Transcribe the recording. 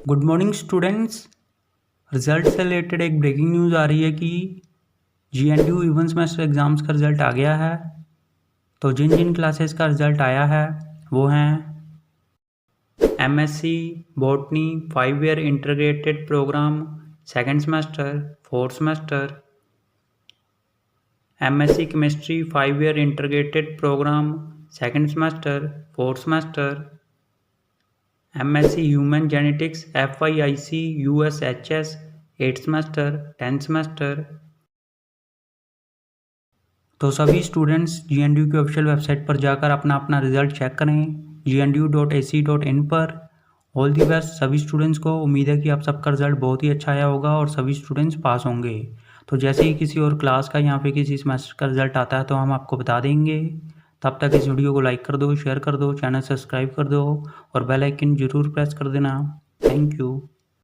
Good morning students. Result से related एक breaking news आ रही है कि GNDU इवन सेमेस्टर एग्ज़ाम्स का रिज़ल्ट आ गया है। तो जिन जिन क्लासेस का रिज़ल्ट आया है वो हैं MSc botany 5 year integrated programme second semester, fourth semester, MSc chemistry 5 year integrated programme second semester, fourth semester, MSc human genetics FYIC USHS 8th semester, 10th semester. तो सभी स्टूडेंट्स GNDU की official website पर जाकर अपना अपना result check करें gnu.ac.in पर। All the best सभी स्टूडेंट्स को। उम्मीद है कि आप सबका रिजल्ट बहुत ही अच्छा आया होगा और सभी स्टूडेंट्स पास होंगे। तो जैसे ही किसी और क्लास का या फिर किसी सेमेस्टर का रिजल्ट आता है तो हम आपको बता देंगे। तब तक इस वीडियो को लाइक कर दो, शेयर कर दो, चैनल सब्सक्राइब कर दो और बेल आइकन जरूर प्रेस कर देना। Thank you.